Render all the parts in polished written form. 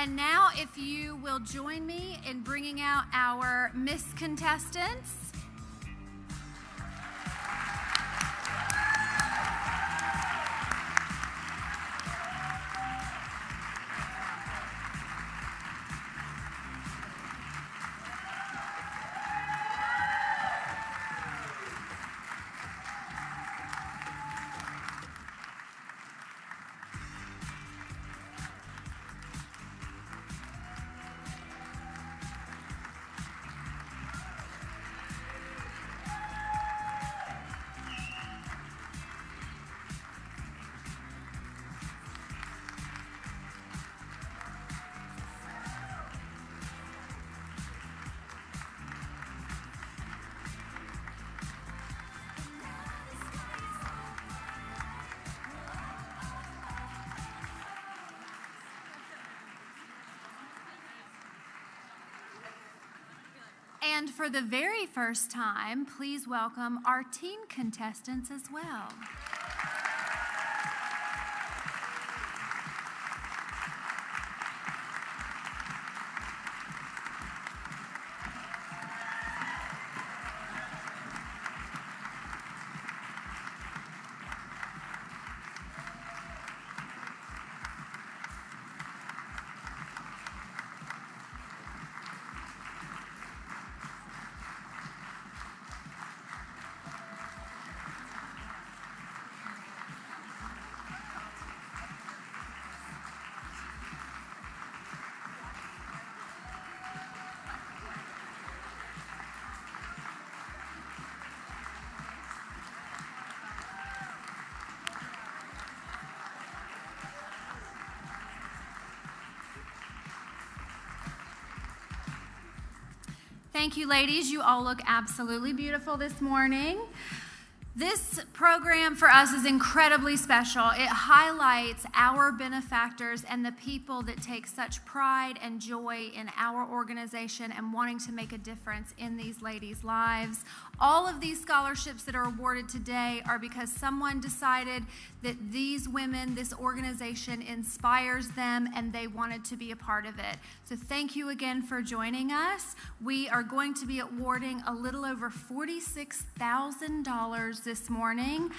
And now, if you will join me in bringing out our Miss contestants. And for the very first time, please welcome our teen contestants as well. Thank you, ladies. You all look absolutely beautiful this morning. This program for us is incredibly special. It highlights our benefactors and the people that take such pride and joy in our organization and wanting to make a difference in these ladies' lives. All of these scholarships that are awarded today are because someone decided that these women, this organization inspires them and they wanted to be a part of it. So thank you again for joining us. We are going to be awarding a little over $46,000 this morning.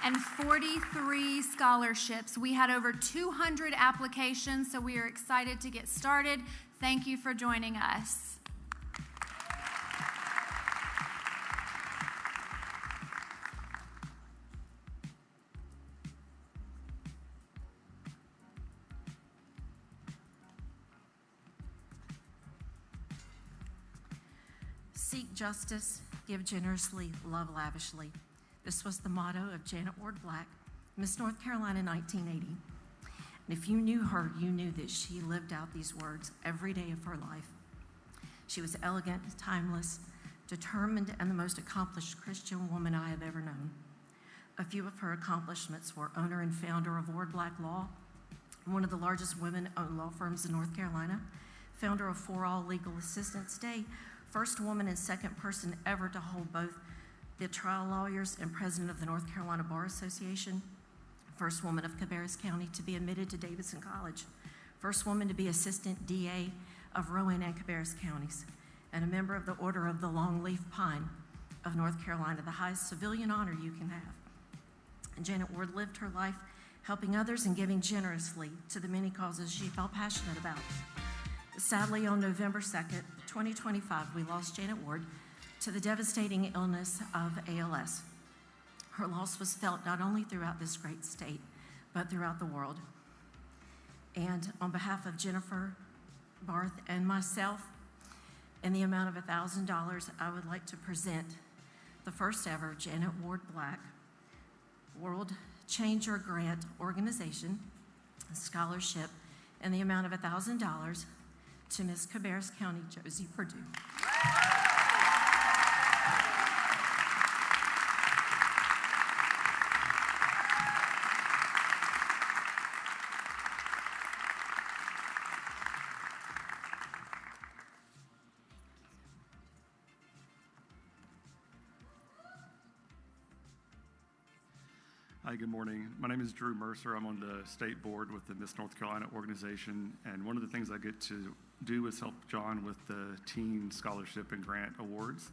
And 43 scholarships. We had over 200 applications, so we are excited to get started. Thank you for joining us. Seek justice, give generously, love lavishly. This was the motto of Janet Ward Black, Miss North Carolina, 1980. And if you knew her, you knew that she lived out these words every day of her life. She was elegant, timeless, determined, and the most accomplished Christian woman I have ever known. A few of her accomplishments were owner and founder of Ward Black Law, one of the largest women-owned law firms in North Carolina, founder of For All Legal Assistance Day, first woman and second person ever to hold both the trial lawyers and president of the North Carolina Bar Association, first woman of Cabarrus County to be admitted to Davidson College, first woman to be assistant DA of Rowan and Cabarrus counties, and a member of the Order of the Longleaf Pine of North Carolina, the highest civilian honor you can have. And Janet Ward lived her life helping others and giving generously to the many causes she felt passionate about. Sadly, on November 2nd, 2025, we lost Janet Ward to the devastating illness of ALS. Her loss was felt not only throughout this great state, but throughout the world. And on behalf of Jennifer, Barth, and myself, in the amount of $1,000, I would like to present the first ever Janet Ward Black World Changer Grant Organization scholarship in the amount of $1,000 to Miss Cabarrus County, Josie Perdue. Hi, good morning. My name is Drew Mercer. I'm on the state board with the Miss North Carolina organization, and one of the things I get to do is help John with the teen scholarship and grant awards.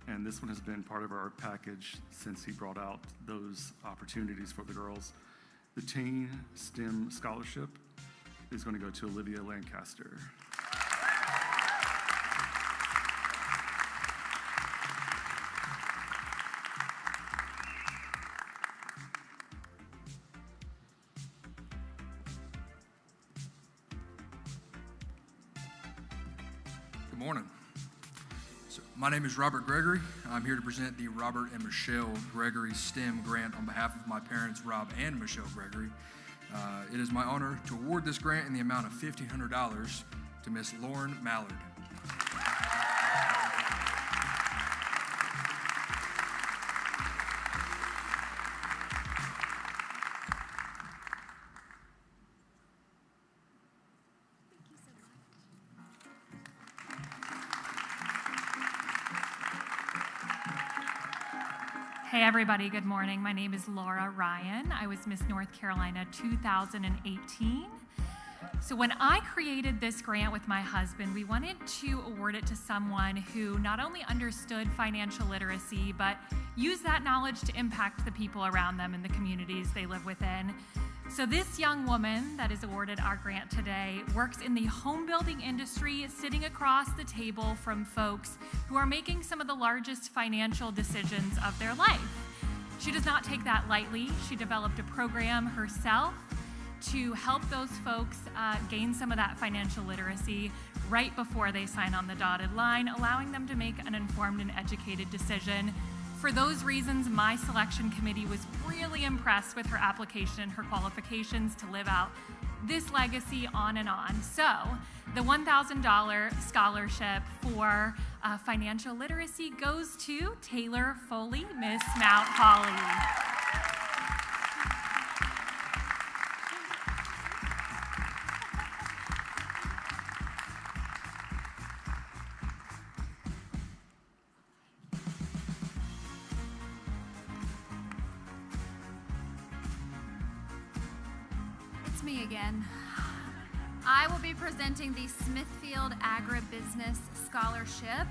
And this one has been part of our package since he brought out those opportunities for the girls. The Teen STEM Scholarship is going to go to Olivia Lancaster. Good morning. So, my name is Robert Gregory. I'm here to present the Robert and Michelle Gregory STEM grant on behalf of my parents, Rob and Michelle Gregory. It is my honor to award this grant in the amount of $1,500 to Miss Lauren Mallard. Hey everybody, good morning. My name is Laura Ryan. I was Miss North Carolina 2018. So when I created this grant with my husband, we wanted to award it to someone who not only understood financial literacy, but used that knowledge to impact the people around them in the communities they live within. So this young woman that is awarded our grant today works in the home building industry, sitting across the table from folks who are making some of the largest financial decisions of their life. She does not take that lightly. She developed a program herself to help those folks gain some of that financial literacy right before they sign on the dotted line, allowing them to make an informed and educated decision. For those reasons, my selection committee was really impressed with her application and her qualifications to live out this legacy on and on. So the $1,000 scholarship for financial literacy goes to Taylor Foley, Miss Mount Holly. Me again. I will be presenting the Smithfield Agribusiness Scholarship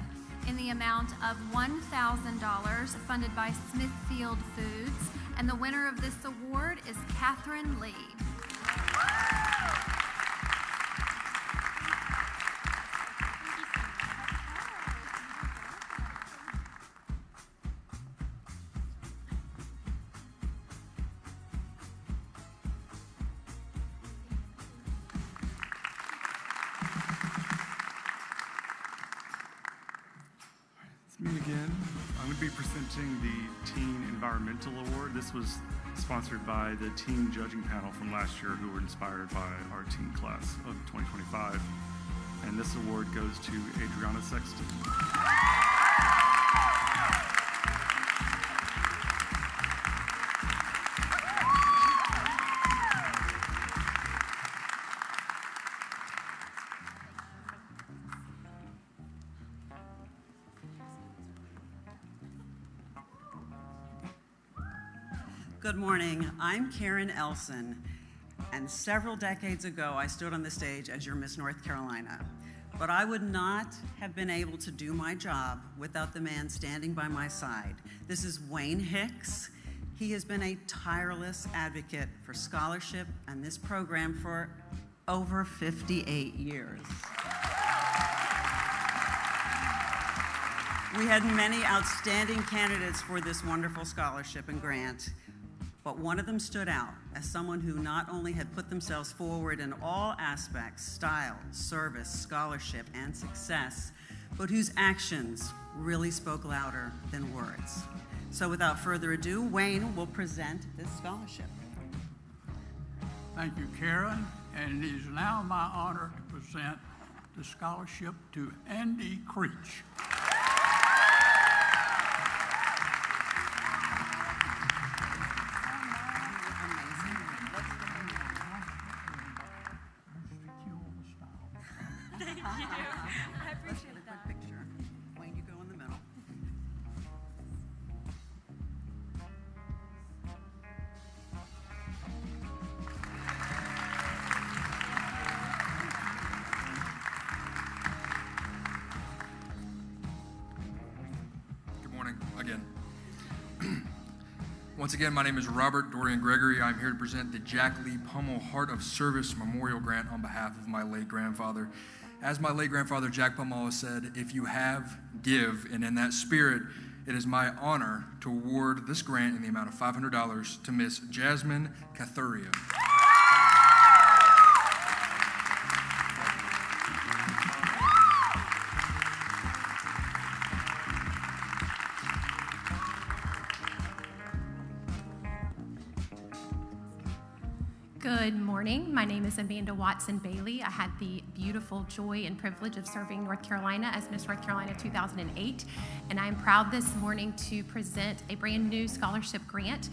in the amount of $1,000 funded by Smithfield Foods, and the winner of this award is Catherine Lee. Me again. I'm going to be presenting the Teen Environmental Award. This was sponsored by the teen judging panel from last year who were inspired by our teen class of 2025. And this award goes to Adriana Sexton. Good morning. I'm Karen Elson, and several decades ago, I stood on the stage as your Miss North Carolina. But I would not have been able to do my job without the man standing by my side. This is Wayne Hicks. He has been a tireless advocate for scholarship and this program for over 58 years. We had many outstanding candidates for this wonderful scholarship and grant, but one of them stood out as someone who not only had put themselves forward in all aspects, style, service, scholarship, and success, but whose actions really spoke louder than words. So without further ado, Wayne will present this scholarship. Thank you, Karen, and it is now my honor to present the scholarship to Andy Creech. Once again, my name is Robert Dorian Gregory. I'm here to present the Jack Lee Pummel Heart of Service Memorial Grant on behalf of my late grandfather. As my late grandfather, Jack Pummel, always said, if you have, give. And in that spirit, it is my honor to award this grant in the amount of $500 to Miss Jasmine Cathuria. Good morning. My name is Amanda Watson Bailey. I had the beautiful joy and privilege of serving North Carolina as Miss North Carolina 2008, and I'm proud this morning to present a brand new scholarship grant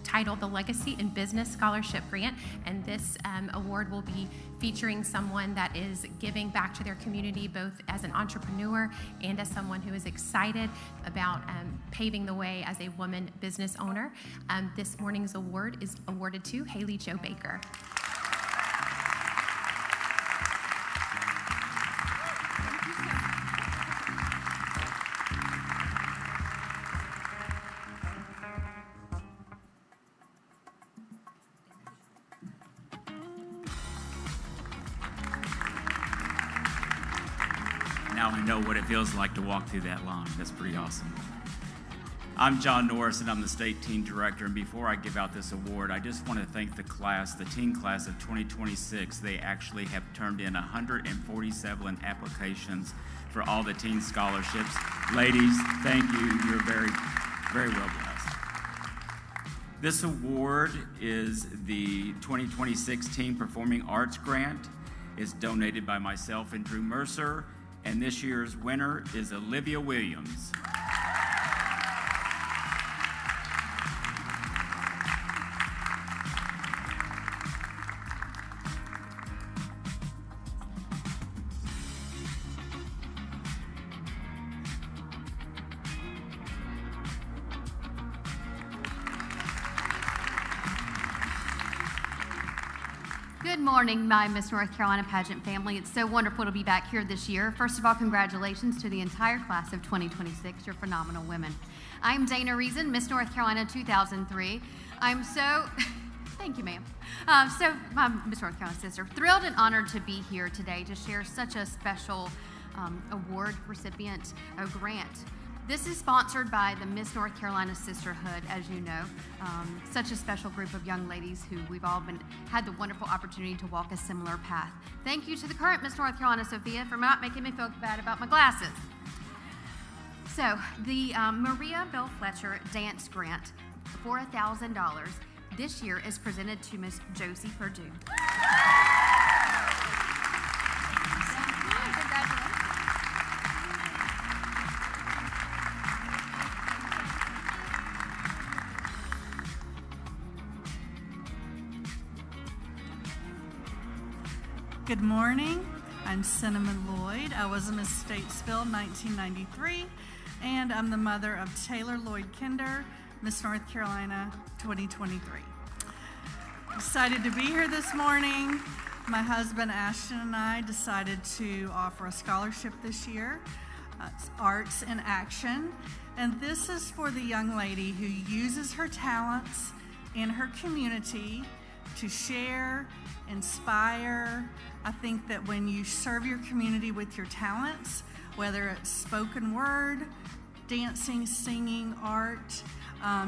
titled the Legacy in Business Scholarship Grant, and this award will be featuring someone that is giving back to their community both as an entrepreneur and as someone who is excited about paving the way as a woman business owner. This morning's award is awarded to Haley Jo Baker. Now I know what it feels like to walk through that line. That's pretty awesome. I'm John Norris, and I'm the state teen director. And before I give out this award, I just want to thank the class, the teen class of 2026. They actually have turned in 147 applications for all the teen scholarships. Ladies, thank you. You're very, very well blessed. This award is the 2026 Teen Performing Arts Grant. It's donated by myself and Drew Mercer. And this year's winner is Olivia Williams. Good morning, my Miss North Carolina pageant family. It's so wonderful to be back here this year. First of all, congratulations to the entire class of 2026. You're phenomenal women. I'm Dana Reason, Miss North Carolina 2003. I'm so, thank you, ma'am. My Miss North Carolina sister, thrilled and honored to be here today to share such a special award recipient, a grant. This is sponsored by the Miss North Carolina Sisterhood, as you know, such a special group of young ladies who we've all had the wonderful opportunity to walk a similar path. Thank you to the current Miss North Carolina, Sophia, for not making me feel bad about my glasses. So the Maria Bell Fletcher Dance Grant for $1,000 this year is presented to Miss Josie Perdue. Good morning. I'm Cinnamon Lloyd. I was a Miss Statesville 1993, and I'm the mother of Taylor Lloyd Kinder, Miss North Carolina 2023. Excited to be here this morning. My husband Ashton and I decided to offer a scholarship this year. It's Arts in Action, and this is for the young lady who uses her talents in her community to share, inspire. I think that when you serve your community with your talents, whether it's spoken word, dancing, singing, art,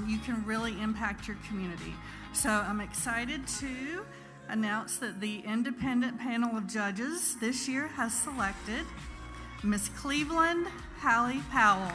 you can really impact your community. So I'm excited to announce that the independent panel of judges this year has selected Miss Cleveland Hallie Powell.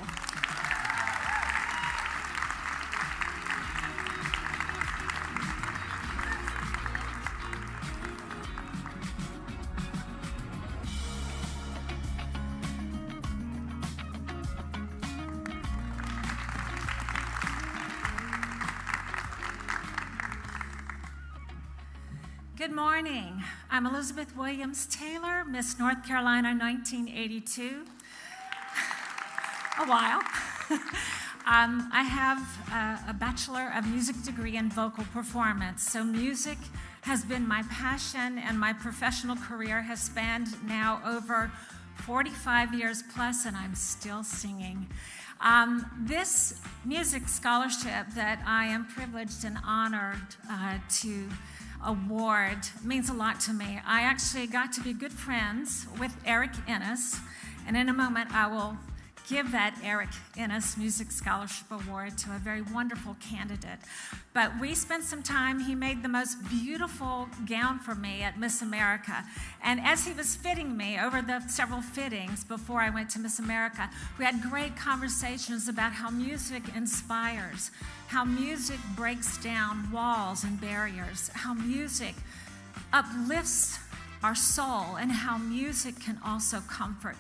Good morning. I'm Elizabeth Williams Taylor, Miss North Carolina 1982. A while. I have a Bachelor of Music degree in vocal performance, so music has been my passion, and my professional career has spanned now over 45 years plus, and I'm still singing. This music scholarship that I am privileged and honored to award means a lot to me. I actually got to be good friends with Eric Ennis, and in a moment I will give that Eric Ennis Music Scholarship Award to a very wonderful candidate. But we spent some time, he made the most beautiful gown for me at Miss America. And as he was fitting me over the several fittings before I went to Miss America, we had great conversations about how music inspires, how music breaks down walls and barriers, how music uplifts our soul, and how music can also comfort.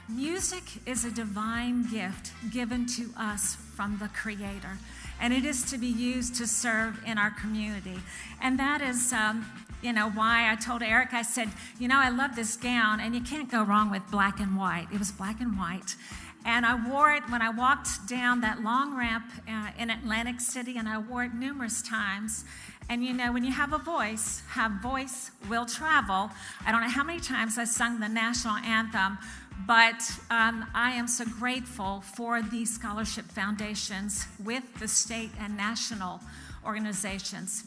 Music is a divine gift given to us from the Creator, and it is to be used to serve in our community. And that is, why I told Eric, I said, I love this gown, and you can't go wrong with black and white. It was black and white. And I wore it when I walked down that long ramp in Atlantic City, and I wore it numerous times. And when you have a voice will travel. I don't know how many times I sung the national anthem, but I am so grateful for these scholarship foundations with the state and national organizations,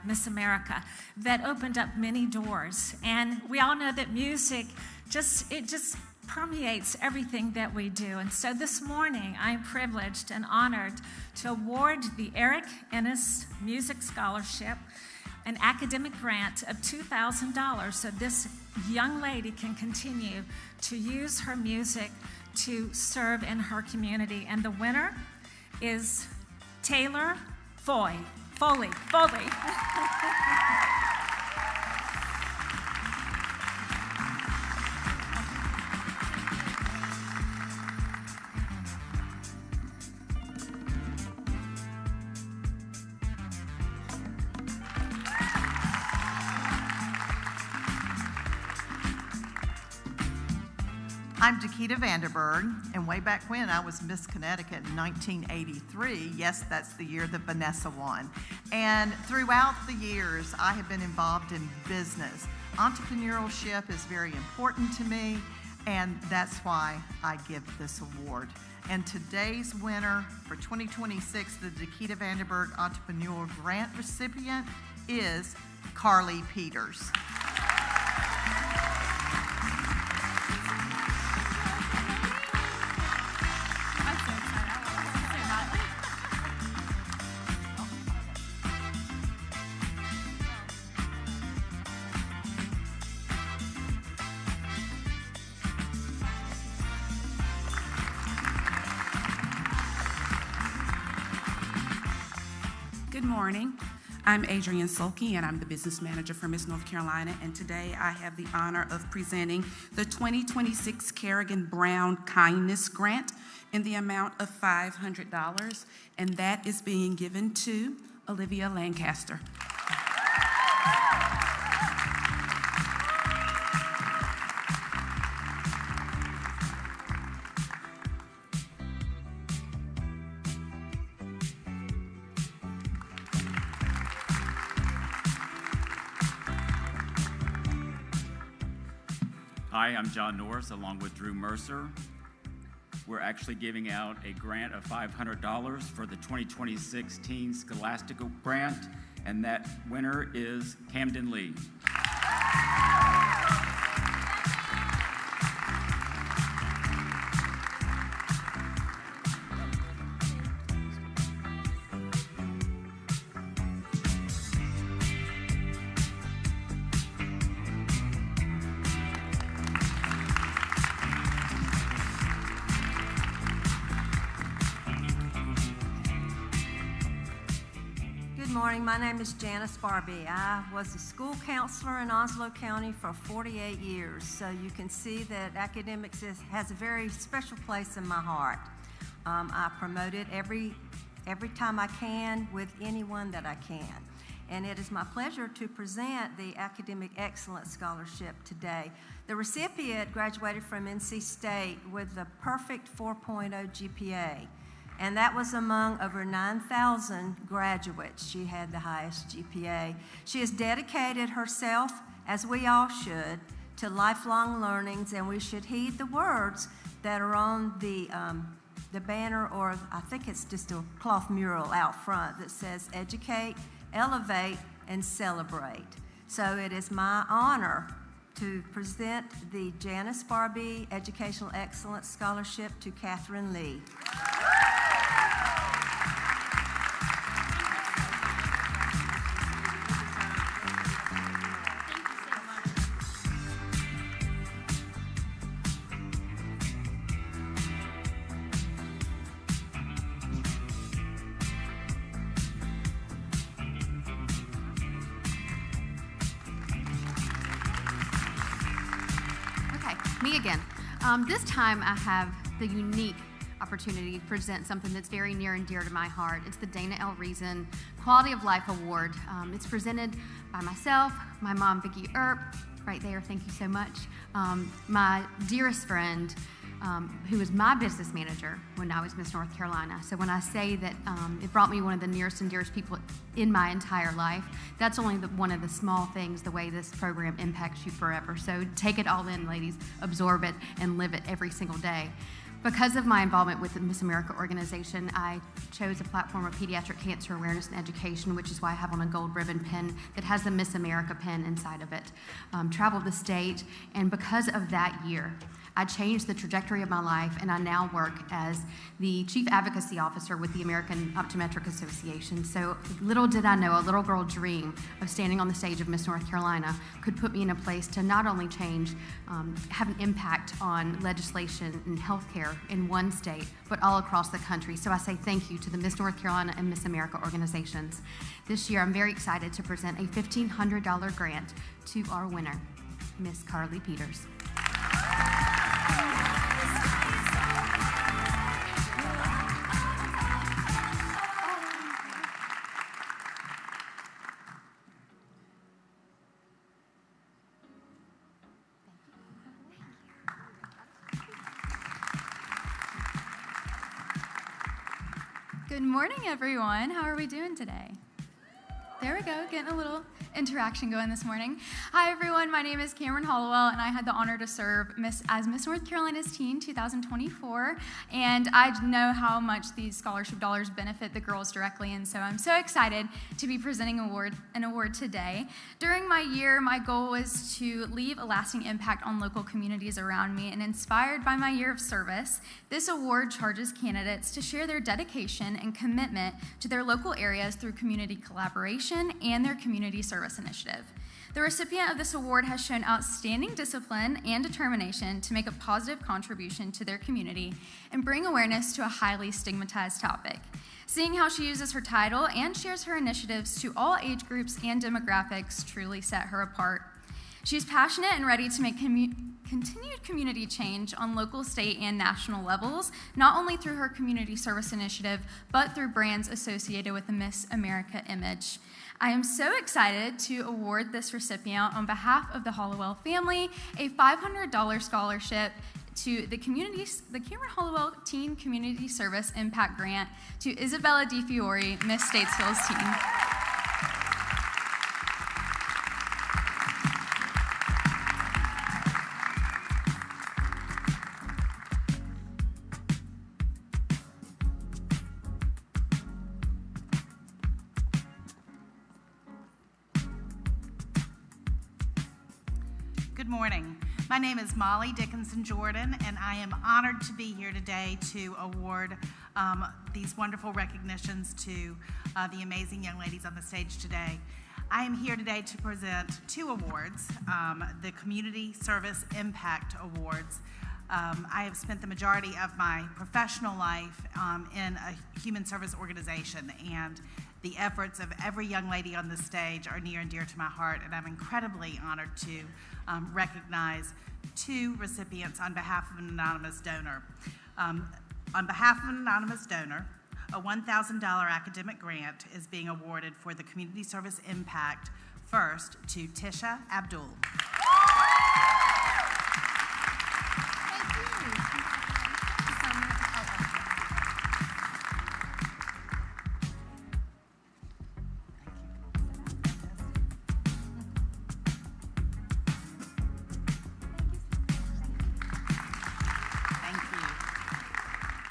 Miss America, that opened up many doors. And we all know that music just permeates everything that we do. And so this morning, I'm privileged and honored to award the Eric Ennis Music Scholarship, an academic grant of $2,000 so this young lady can continue to use her music to serve in her community. And the winner is Taylor Foley. I'm Dakita Vanderberg, and way back when I was Miss Connecticut in 1983, yes, that's the year that Vanessa won. And throughout the years, I have been involved in business. Entrepreneurship is very important to me, and that's why I give this award. And today's winner for 2026, the Dakita Vanderberg Entrepreneur Grant recipient is Carly Peters. Good morning. I'm Adrienne Sulkey, and I'm the business manager for Miss North Carolina, and today I have the honor of presenting the 2026 Kerrigan Brown Kindness Grant in the amount of $500, and that is being given to Olivia Lancaster. Hi, I'm John Norris, along with Drew Mercer. We're actually giving out a grant of $500 for the 2026 Teen Scholastical Grant, and that winner is Camden Lee. Good morning. My name is Janice Barbie. I was a school counselor in Onslow County for 48 years, so you can see that academics has a very special place in my heart. I promote it every time I can with anyone that I can. And it is my pleasure to present the Academic Excellence Scholarship today. The recipient graduated from NC State with the perfect 4.0 GPA. And that was among over 9,000 graduates. She had the highest GPA. She has dedicated herself, as we all should, to lifelong learnings, and we should heed the words that are on the the banner, or I think it's just a cloth mural out front that says educate, elevate, and celebrate. So it is my honor to present the Janice Barbie Educational Excellence Scholarship to Catherine Lee. Me again. This time I have the unique opportunity to present something that's very near and dear to my heart. It's the Dana L. Reason Quality of Life Award. It's presented by myself, my mom, Vicki Earp, right there, thank you so much, my dearest friend, who was my business manager when I was Miss North Carolina. So when I say that it brought me one of the nearest and dearest people in my entire life, that's only one of the small things, the way this program impacts you forever. So take it all in, ladies, absorb it, and live it every single day. Because of my involvement with the Miss America organization, I chose a platform of pediatric cancer awareness and education, which is why I have on a gold ribbon pin that has the Miss America pin inside of it. Traveled the state, and because of that year, I changed the trajectory of my life, and I now work as the Chief Advocacy Officer with the American Optometric Association. So little did I know, a little girl dream of standing on the stage of Miss North Carolina could put me in a place to not only change, have an impact on legislation and healthcare in one state, but all across the country. So I say thank you to the Miss North Carolina and Miss America organizations. This year, I'm very excited to present a $1,500 grant to our winner, Miss Carly Peters. Good morning, everyone. How are we doing today? There we go, getting a little interaction going this morning. Hi, everyone. My name is Cameron Hollowell, and I had the honor to serve as Miss North Carolina's Teen 2024. And I know how much these scholarship dollars benefit the girls directly, and so I'm so excited to be presenting an award today. During my year, my goal was to leave a lasting impact on local communities around me, and inspired by my year of service, this award charges candidates to share their dedication and commitment to their local areas through community collaboration and their community service initiative. The recipient of this award has shown outstanding discipline and determination to make a positive contribution to their community and bring awareness to a highly stigmatized topic. Seeing how she uses her title and shares her initiatives to all age groups and demographics truly set her apart. She's passionate and ready to make continued community change on local, state, and national levels, not only through her community service initiative, but through brands associated with the Miss America image. I am so excited to award this recipient on behalf of the Hollowell family a $500 scholarship to the Cameron Hollowell Teen Community Service Impact Grant to Isabella DiFiore, Miss Statesville's team. Good morning. My name is Molly Dickinson Jordan, and I am honored to be here today to award these wonderful recognitions to the amazing young ladies on the stage today. I am here today to present two awards, the Community Service Impact Awards. I have spent the majority of my professional life in a human service organization, and the efforts of every young lady on the stage are near and dear to my heart, and I'm incredibly honored to recognize two recipients on behalf of an anonymous donor. On behalf of an anonymous donor, a $1,000 academic grant is being awarded for the Community Service Impact first to Tisha Abdul.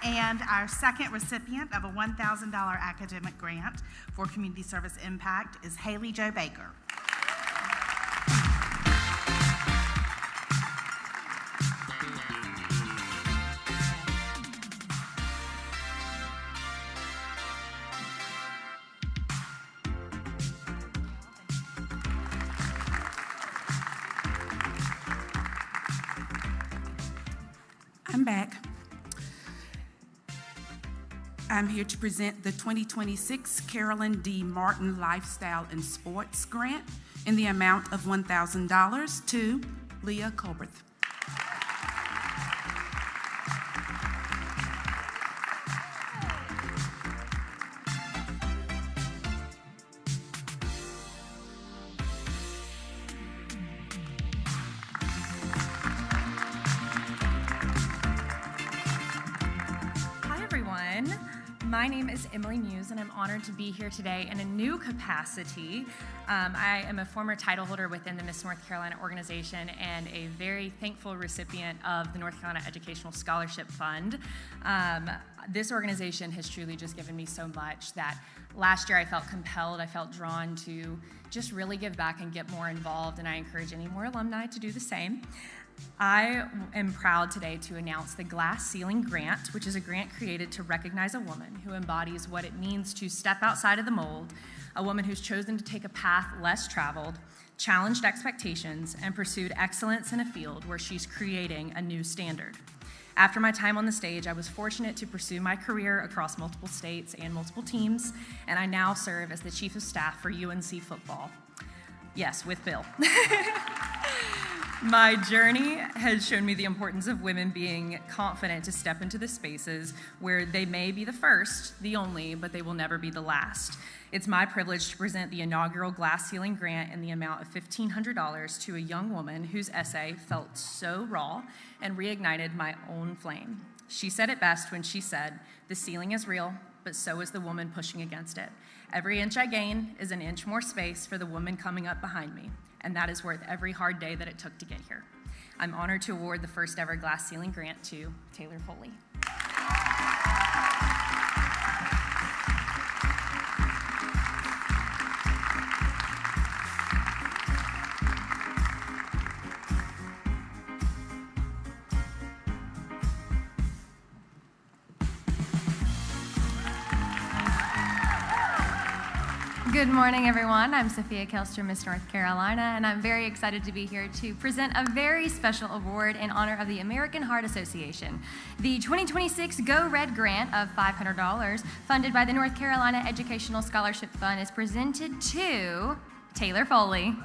And our second recipient of a $1,000 academic grant for community service impact is Haley Jo Baker. I'm back. I'm here to present the 2026 Carolyn D. Martin Lifestyle and Sports Grant in the amount of $1,000 to Leah Colberth. My name is Emily Muse, and I'm honored to be here today in a new capacity. I am a former title holder within the Miss North Carolina organization and a very thankful recipient of the North Carolina Educational Scholarship Fund. This organization has truly just given me so much that last year I felt compelled, I felt drawn to just really give back and get more involved, and I encourage any more alumni to do the same. I am proud today to announce the Glass Ceiling Grant, which is a grant created to recognize a woman who embodies what it means to step outside of the mold, a woman who's chosen to take a path less traveled, challenged expectations, and pursued excellence in a field where she's creating a new standard. After my time on the stage, I was fortunate to pursue my career across multiple states and multiple teams, and I now serve as the Chief of Staff for UNC football. Yes, with Bill. My journey has shown me the importance of women being confident to step into the spaces where they may be the first, the only, but they will never be the last. It's my privilege to present the inaugural Glass Ceiling Grant in the amount of $1,500 to a young woman whose essay felt so raw and reignited my own flame. She said it best when she said, "The ceiling is real, but so is the woman pushing against it. Every inch I gain is an inch more space for the woman coming up behind me, and that is worth every hard day that it took to get here." I'm honored to award the first ever Glass Ceiling Grant to Taylor Foley. Good morning, everyone. I'm Sophia Kelster, Miss North Carolina, and I'm very excited to be here to present a very special award in honor of the American Heart Association. The 2026 Go Red Grant of $500, funded by the North Carolina Educational Scholarship Fund, is presented to Taylor Foley.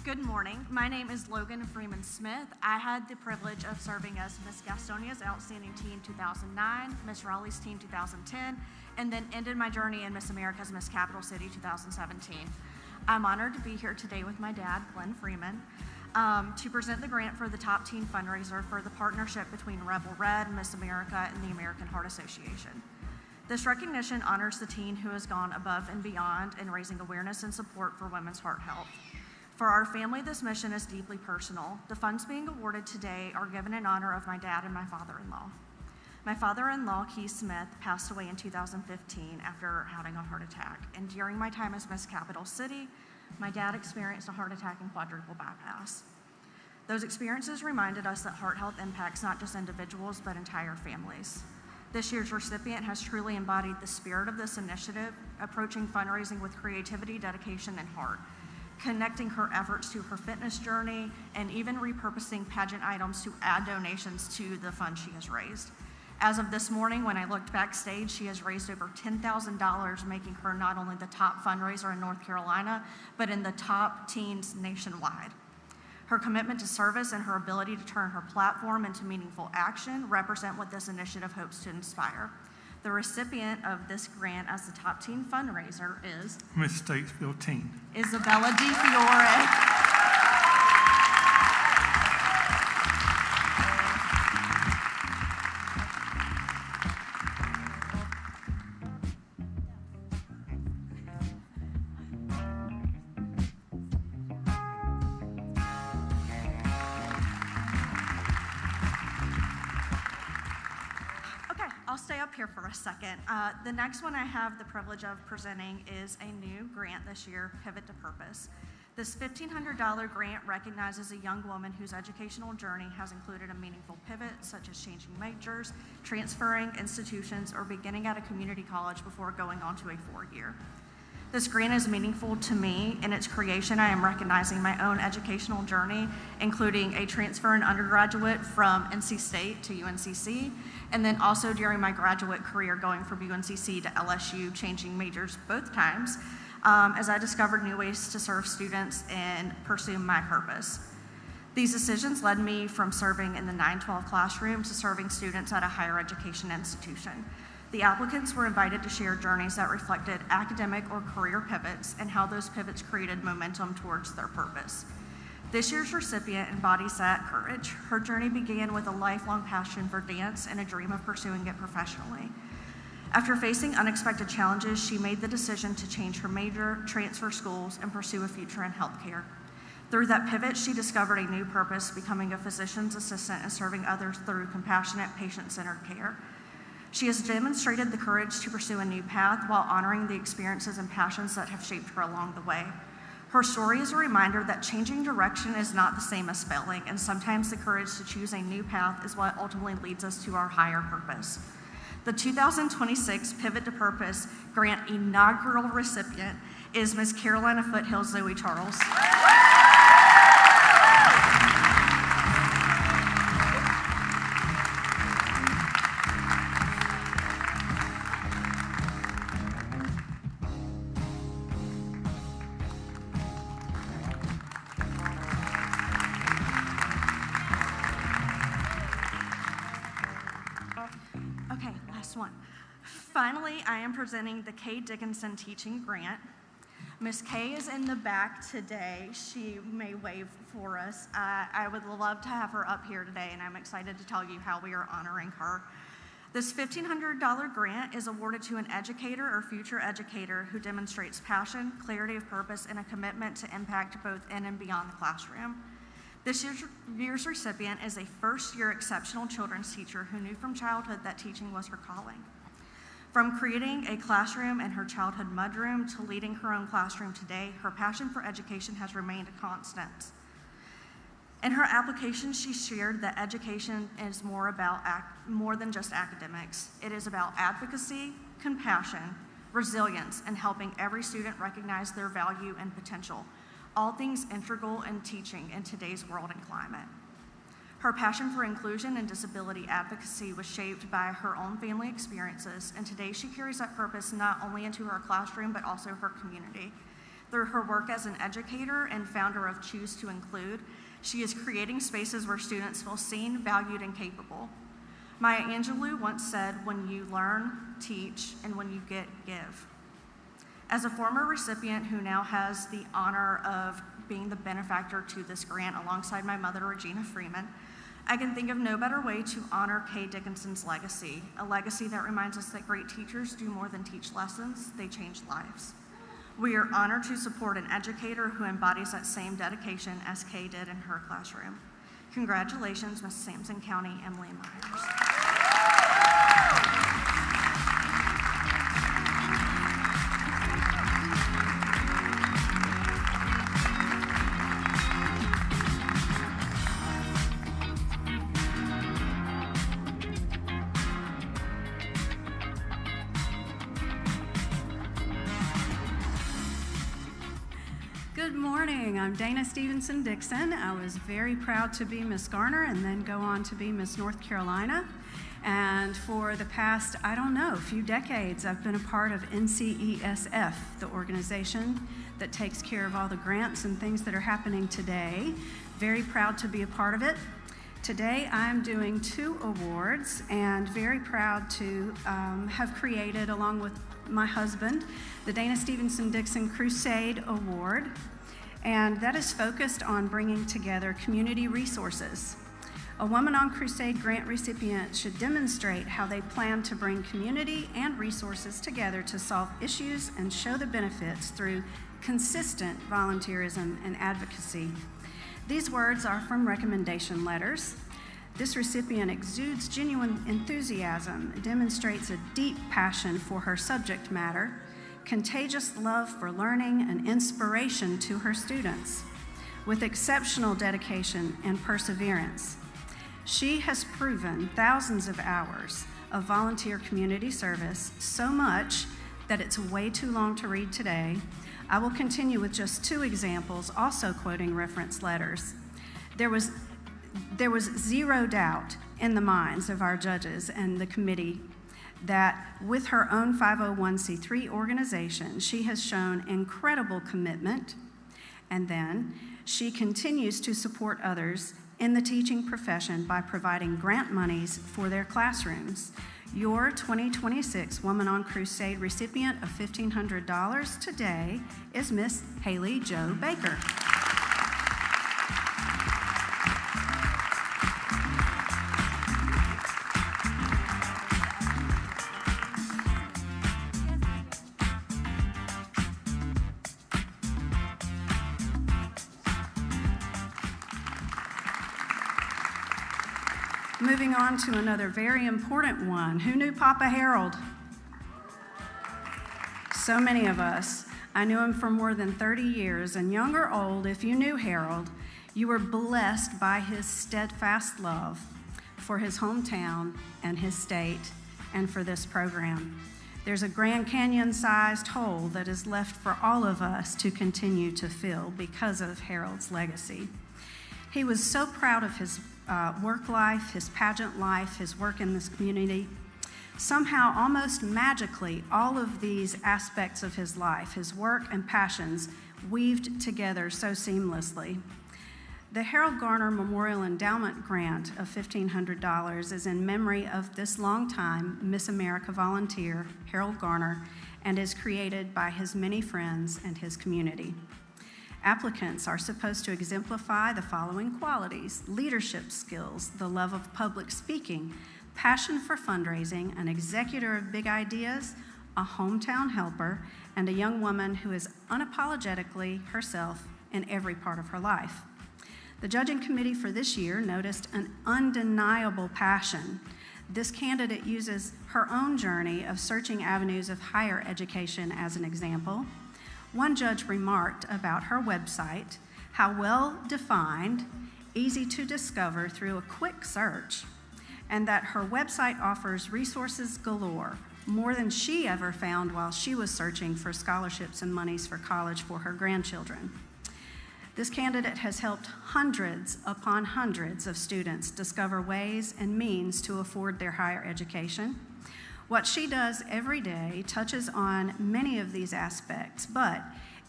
Good morning. My name is Logan Freeman Smith. I had the privilege of serving as Miss Gastonia's Outstanding Teen 2009, Miss Raleigh's Teen 2010, and then ended my journey in Miss America's Miss Capital City 2017. I'm honored to be here today with my dad, Glenn Freeman, to present the grant for the Top Teen Fundraiser for the partnership between Rebel Red, Miss America, and the American Heart Association. This recognition honors the teen who has gone above and beyond in raising awareness and support for women's heart health. For our family, this mission is deeply personal. The funds being awarded today are given in honor of my dad and my father-in-law. My father-in-law, Keith Smith, passed away in 2015 after having a heart attack. And during my time as Miss Capital City, my dad experienced a heart attack and quadruple bypass. Those experiences reminded us that heart health impacts not just individuals, but entire families. This year's recipient has truly embodied the spirit of this initiative, approaching fundraising with creativity, dedication, and heart, connecting her efforts to her fitness journey, and even repurposing pageant items to add donations to the fund she has raised. As of this morning, when I looked backstage, she has raised over $10,000, making her not only the top fundraiser in North Carolina, but in the top teens nationwide. Her commitment to service and her ability to turn her platform into meaningful action represent what this initiative hopes to inspire. The recipient of this grant as the top teen fundraiser is Miss Statesville Teen, Isabella DiFiore. up here for a second. The next one I have the privilege of presenting is a new grant this year, Pivot to Purpose. This $1,500 grant recognizes a young woman whose educational journey has included a meaningful pivot, such as changing majors, transferring institutions, or beginning at a community college before going on to a four-year. This grant is meaningful to me. In its creation, I am recognizing my own educational journey, including a transfer in undergraduate from NC State to UNCC, and then also during my graduate career going from UNCC to LSU, changing majors both times, as I discovered new ways to serve students and pursue my purpose. These decisions led me from serving in the 9-12 classroom to serving students at a higher education institution. The applicants were invited to share journeys that reflected academic or career pivots and how those pivots created momentum towards their purpose. This year's recipient embodies that courage. Her journey began with a lifelong passion for dance and a dream of pursuing it professionally. After facing unexpected challenges, she made the decision to change her major, transfer schools, and pursue a future in healthcare. Through that pivot, she discovered a new purpose, becoming a physician's assistant and serving others through compassionate, patient-centered care. She has demonstrated the courage to pursue a new path while honoring the experiences and passions that have shaped her along the way. Her story is a reminder that changing direction is not the same as failing, and sometimes the courage to choose a new path is what ultimately leads us to our higher purpose. The 2026 Pivot to Purpose Grant inaugural recipient is Ms. Carolina Foothills Zoe Charles. Okay, last one. Finally, I am presenting the Kay Dickinson Teaching Grant. Ms. Kay is in the back today. She may wave for us. I would love to have her up here today, and I'm excited to tell you how we are honoring her. This $1,500 grant is awarded to an educator or future educator who demonstrates passion, clarity of purpose, and a commitment to impact both in and beyond the classroom. This year's recipient is a first-year exceptional children's teacher who knew from childhood that teaching was her calling. From creating a classroom in her childhood mudroom to leading her own classroom today, her passion for education has remained a constant. In her application, she shared that education is more than just academics. It is about advocacy, compassion, resilience, and helping every student recognize their value and potential, all things integral in teaching in today's world and climate. Her passion for inclusion and disability advocacy was shaped by her own family experiences, and today she carries that purpose not only into her classroom, but also her community. Through her work as an educator and founder of Choose to Include, she is creating spaces where students feel seen, valued, and capable. Maya Angelou once said, "When you learn, teach, and when you get, give." As a former recipient who now has the honor of being the benefactor to this grant alongside my mother, Regina Freeman, I can think of no better way to honor Kay Dickinson's legacy, a legacy that reminds us that great teachers do more than teach lessons, they change lives. We are honored to support an educator who embodies that same dedication as Kay did in her classroom. Congratulations, Ms. Sampson County Emily Myers. Good morning. I'm Dana Stevenson Dixon. I was very proud to be Miss Garner and then go on to be Miss North Carolina. And for the past, few decades, I've been a part of NCESF, the organization that takes care of all the grants and things that are happening today. Very proud to be a part of it. Today I'm doing 2 awards and very proud to have created, along with my husband, the Dana Stevenson Dixon Crusade Award, and that is focused on bringing together community resources. A Woman on Crusade grant recipient should demonstrate how they plan to bring community and resources together to solve issues and show the benefits through consistent volunteerism and advocacy. These words are from recommendation letters. This recipient exudes genuine enthusiasm, demonstrates a deep passion for her subject matter, contagious love for learning, and inspiration to her students, with exceptional dedication and perseverance. She has proven thousands of hours of volunteer community service, so much that it's way too long to read today. I will continue with just 2 examples, also quoting reference letters. There was zero doubt in the minds of our judges and the committee that with her own 501c3 organization, she has shown incredible commitment, and then she continues to support others in the teaching profession by providing grant monies for their classrooms. Your 2026 Woman on Crusade recipient of $1,500 today is Miss Haley Jo Baker. Moving on to another very important one. Who knew Papa Harold? So many of us. I knew him for more than 30 years, and young or old, if you knew Harold, you were blessed by his steadfast love for his hometown and his state and for this program. There's a Grand Canyon-sized hole that is left for all of us to continue to fill because of Harold's legacy. He was so proud of his work life, his pageant life, his work in this community. Somehow, almost magically, all of these aspects of his life, his work and passions, weaved together so seamlessly. The Harold Garner Memorial Endowment Grant of $1,500 is in memory of this longtime Miss America volunteer, Harold Garner, and is created by his many friends and his community. Applicants are supposed to exemplify the following qualities: leadership skills, the love of public speaking, passion for fundraising, an executor of big ideas, a hometown helper, and a young woman who is unapologetically herself in every part of her life. The judging committee for this year noticed an undeniable passion. This candidate uses her own journey of searching avenues of higher education as an example. One judge remarked about her website, how well defined, easy to discover through a quick search, and that her website offers resources galore, more than she ever found while she was searching for scholarships and monies for college for her grandchildren. This candidate has helped hundreds upon hundreds of students discover ways and means to afford their higher education. What she does every day touches on many of these aspects, but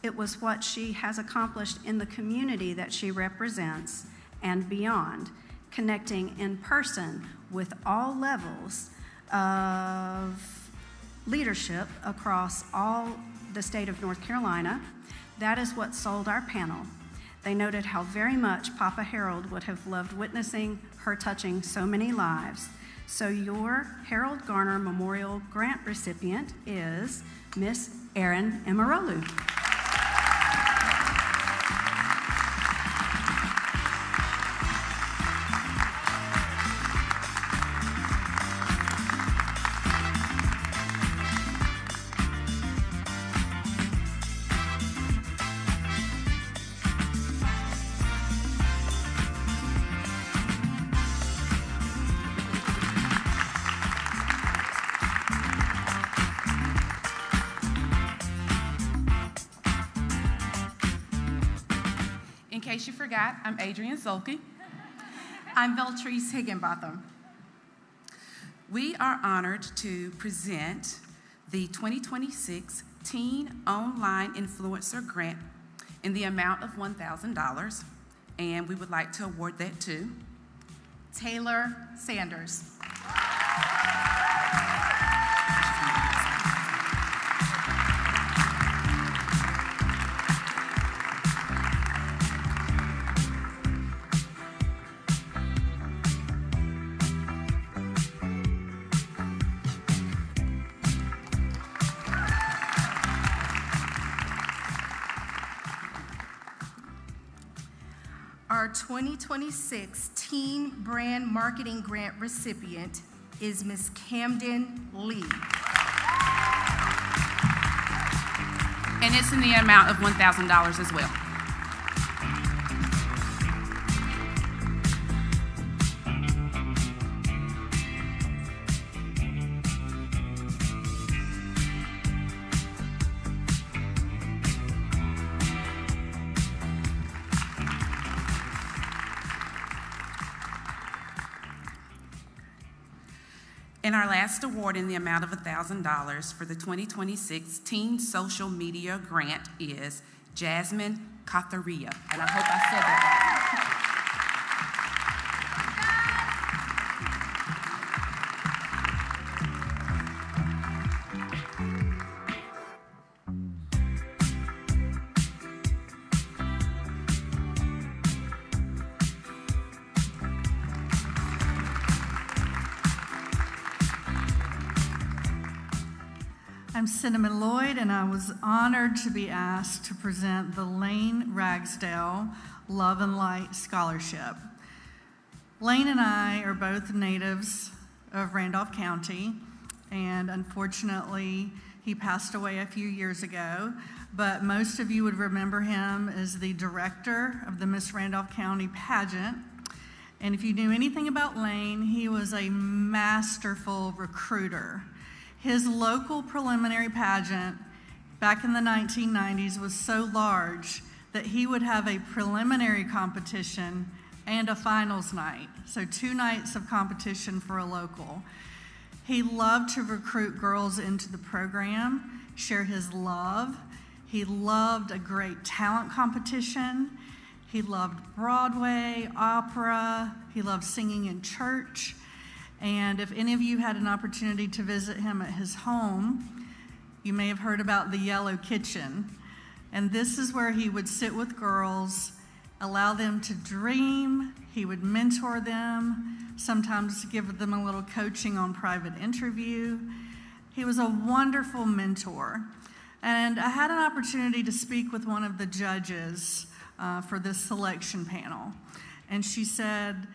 it was what she has accomplished in the community that she represents and beyond, connecting in person with all levels of leadership across all the state of North Carolina. That is what sold our panel. They noted how very much Papa Harold would have loved witnessing her touching so many lives. So your Harold Garner Memorial Grant recipient is Miss Erin Emarolu. In case you forgot, I'm Adrienne Solke. I'm Beltrice Higginbotham. We are honored to present the 2026 Teen Online Influencer Grant in the amount of $1,000, and we would like to award that to Taylor Sanders. our 2026 Teen Brand Marketing Grant recipient is Ms. Camden Lee. And it's in the amount of $1,000 as well. And our last award in the amount of $1,000 for the 2026 Teen Social Media Grant is Jasmine Catharia. And I hope I said that right. I'm Cinnamon Lloyd, and I was honored to be asked to present the Lane Ragsdale Love and Light Scholarship. Lane and I are both natives of Randolph County, and unfortunately, he passed away a few years ago, but most of you would remember him as the director of the Miss Randolph County pageant. And if you knew anything about Lane, he was a masterful recruiter. His local preliminary pageant back in the 1990s was so large that he would have a preliminary competition and a finals night. So 2 nights of competition for a local. He loved to recruit girls into the program, share his love. He loved a great talent competition. He loved Broadway, opera. He loved singing in church. And if any of you had an opportunity to visit him at his home, you may have heard about the Yellow Kitchen. And this is where he would sit with girls, allow them to dream. He would mentor them, sometimes give them a little coaching on private interview. He was a wonderful mentor. And I had an opportunity to speak with one of the judges for this selection panel. And she said,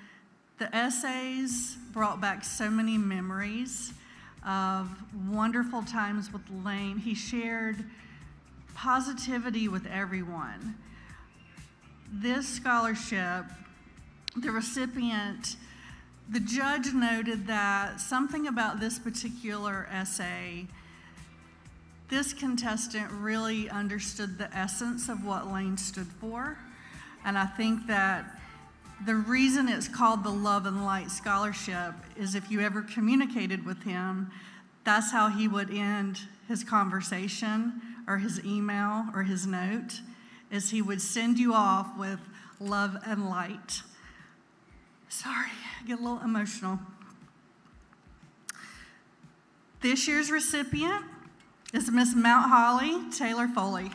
the essays brought back so many memories of wonderful times with Lane. He shared positivity with everyone. This scholarship, the recipient, the judge noted that something about this particular essay, this contestant really understood the essence of what Lane stood for. And I think that the reason it's called the Love and Light Scholarship is if you ever communicated with him, that's how he would end his conversation or his email or his note, is he would send you off with love and light. Sorry, I get a little emotional. This year's recipient is Miss Mount Holly Taylor Foley.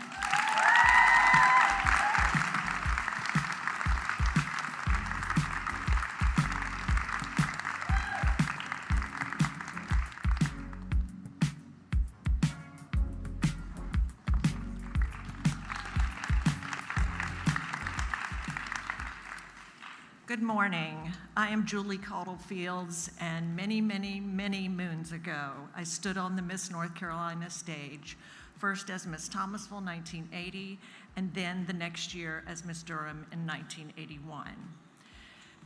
Good morning. I am Julie Caudle Fields, and many, many, many moons ago, I stood on the Miss North Carolina stage, first as Miss Thomasville 1980, and then the next year as Miss Durham in 1981.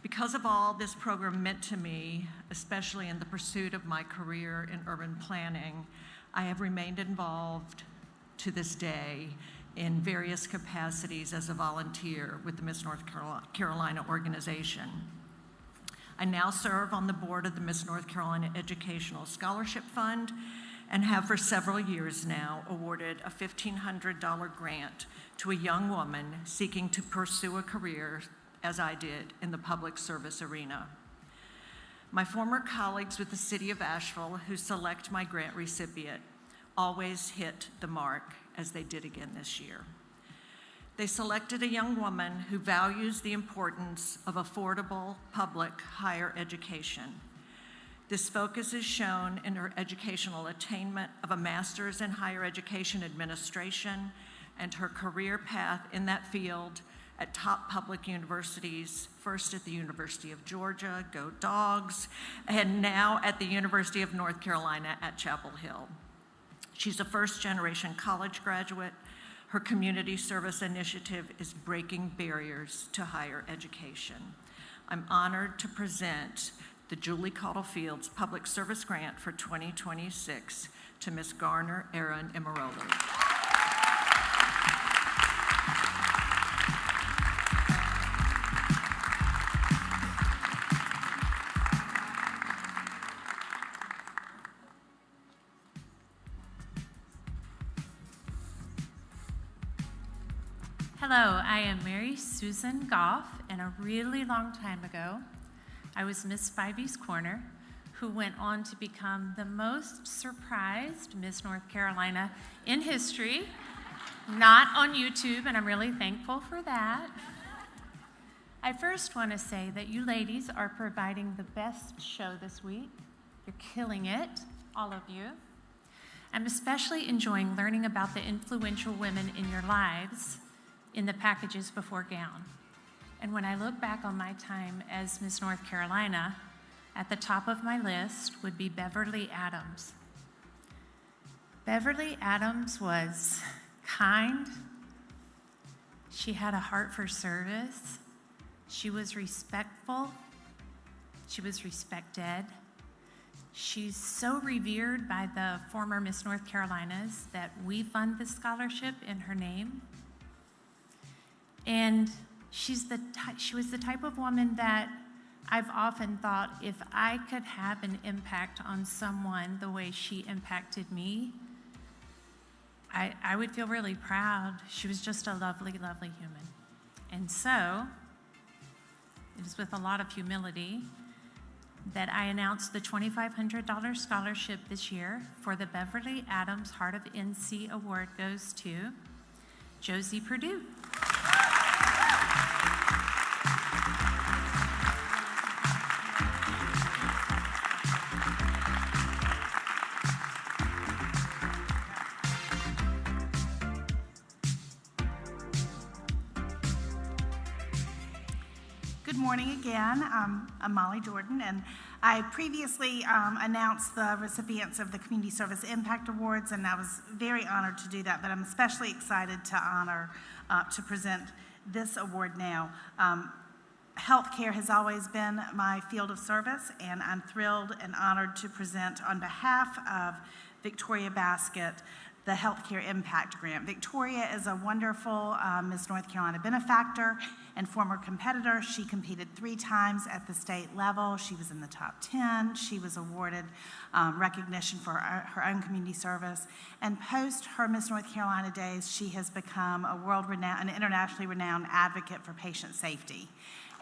Because of all this program meant to me, especially in the pursuit of my career in urban planning, I have remained involved to this day in various capacities as a volunteer with the Miss North Carolina organization. I now serve on the board of the Miss North Carolina Educational Scholarship Fund and have for several years now awarded a $1,500 grant to a young woman seeking to pursue a career, as I did, in the public service arena. My former colleagues with the City of Asheville who select my grant recipient always hit the mark, as they did again this year. They selected a young woman who values the importance of affordable public higher education. This focus is shown in her educational attainment of a master's in higher education administration and her career path in that field at top public universities, first at the University of Georgia, go Dogs, and now at the University of North Carolina at Chapel Hill. She's a first-generation college graduate. Her community service initiative is breaking barriers to higher education. I'm honored to present the Julie Caudle Fields Public Service Grant for 2026 to Ms. Garner Aaron Imaroli. Hello, I am Mary Susan Goff, and a really long time ago, I was Miss Spivey's Corner, who went on to become the most surprised Miss North Carolina in history, not on YouTube, and I'm really thankful for that. I first want to say that you ladies are providing the best show this week. You're killing it, all of you. I'm especially enjoying learning about the influential women in your lives in the packages before gown. And when I look back on my time as Miss North Carolina, at the top of my list would be Beverly Adams. Beverly Adams was kind. She had a heart for service. She was respectful. She was respected. She's so revered by the former Miss North Carolinas that we fund this scholarship in her name. And she was the type of woman that I've often thought, if I could have an impact on someone the way she impacted me, I would feel really proud. She was just a lovely, lovely human. And so, it is with a lot of humility that I announced the $2,500 scholarship this year for the Beverly Adams Heart of NC Award goes to Josie Purdue. Good morning again. I'm Molly Jordan, and I previously announced the recipients of the Community Service Impact Awards, and I was very honored to do that, but I'm especially excited to present this award now. Healthcare has always been my field of service, and I'm thrilled and honored to present on behalf of Victoria Basket the Healthcare Impact Grant. Victoria is a wonderful Miss North Carolina benefactor and former competitor. She competed 3 times at the state level. She was in the top 10. She was awarded recognition for her own community service. And post her Miss North Carolina days, she has become an internationally renowned advocate for patient safety,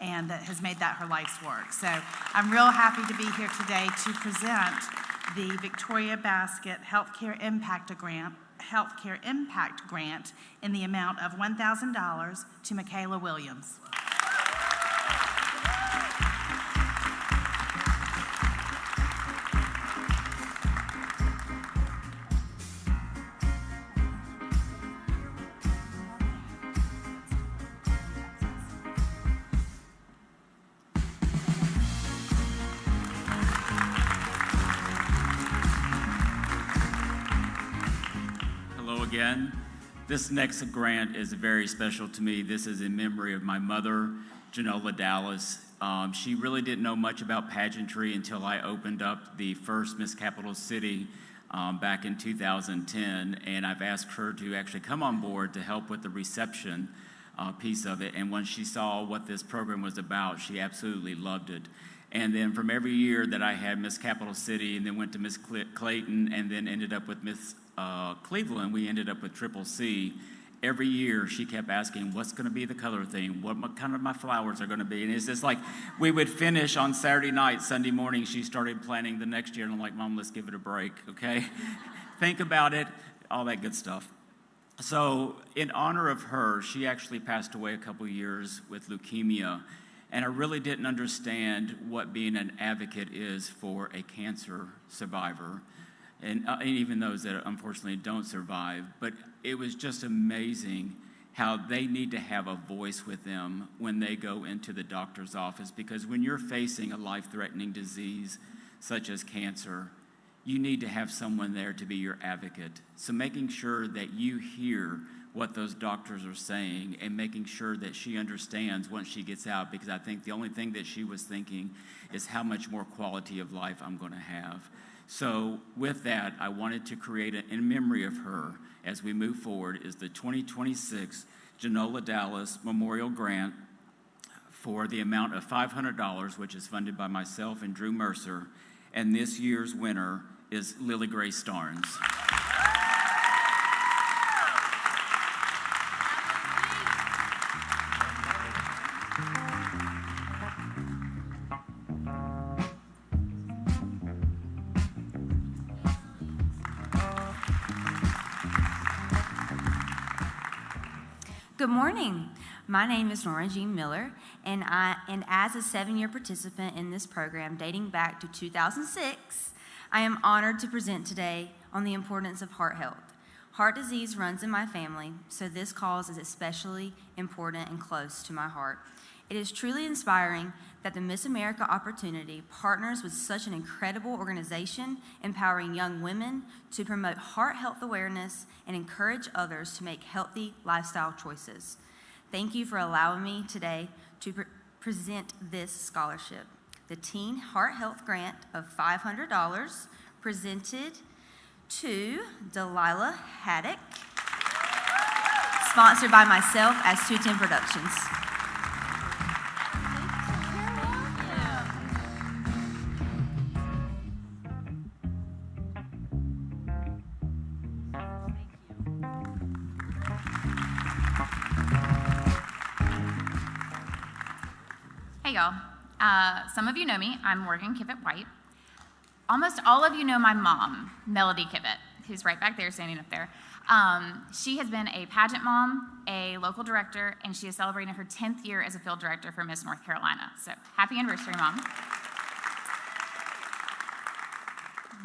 and that has made that her life's work. So I'm real happy to be here today to present the Victoria Basket Healthcare Impact Grant in the amount of $1,000 to Michaela Williams. Again. This next grant is very special to me. This is in memory of my mother, Janola Dallas. She really didn't know much about pageantry until I opened up the first Miss Capital City back in 2010, and I've asked her to actually come on board to help with the reception piece of it. And when she saw what this program was about, she absolutely loved it. And then from every year that I had Miss Capital City, and then went to Miss Clayton, and then ended up with Miss Cleveland, we ended up with Triple C. Every year she kept asking, what's going to be the color theme? What kind of my flowers are going to be? And it's just like, we would finish on Saturday night, Sunday morning, she started planning the next year, and I'm like, Mom, let's give it a break, okay? Think about it, all that good stuff. So in honor of her, she actually passed away a couple years with leukemia, and I really didn't understand what being an advocate is for a cancer survivor, and even those that unfortunately don't survive. But it was just amazing how they need to have a voice with them when they go into the doctor's office, because when you're facing a life-threatening disease such as cancer, you need to have someone there to be your advocate. So making sure that you hear what those doctors are saying and making sure that she understands once she gets out, because I think the only thing that she was thinking is how much more quality of life I'm going to have. So with that, I wanted to create, in memory of her as we move forward, is the 2026 Genola Dallas Memorial Grant for the amount of $500, which is funded by myself and Drew Mercer. And this year's winner is Lily Grace Starnes. Good morning. My name is Nora Jean Miller, and as a 7-year participant in this program dating back to 2006, I am honored to present today on the importance of heart health. Heart disease runs in my family, so this cause is especially important and close to my heart. It is truly inspiring that the Miss America opportunity partners with such an incredible organization, empowering young women to promote heart health awareness and encourage others to make healthy lifestyle choices. Thank you for allowing me today to present this scholarship. The Teen Heart Health Grant of $500 presented to Delilah Haddock, sponsored by myself as 210 Productions. Hey y'all, some of you know me. I'm Morgan Kivett White. Almost all of you know my mom, Melody Kivett, who's right back there, standing up there. She has been a pageant mom, a local director, and she is celebrating her 10th year as a field director for Miss North Carolina. So happy anniversary, Mom.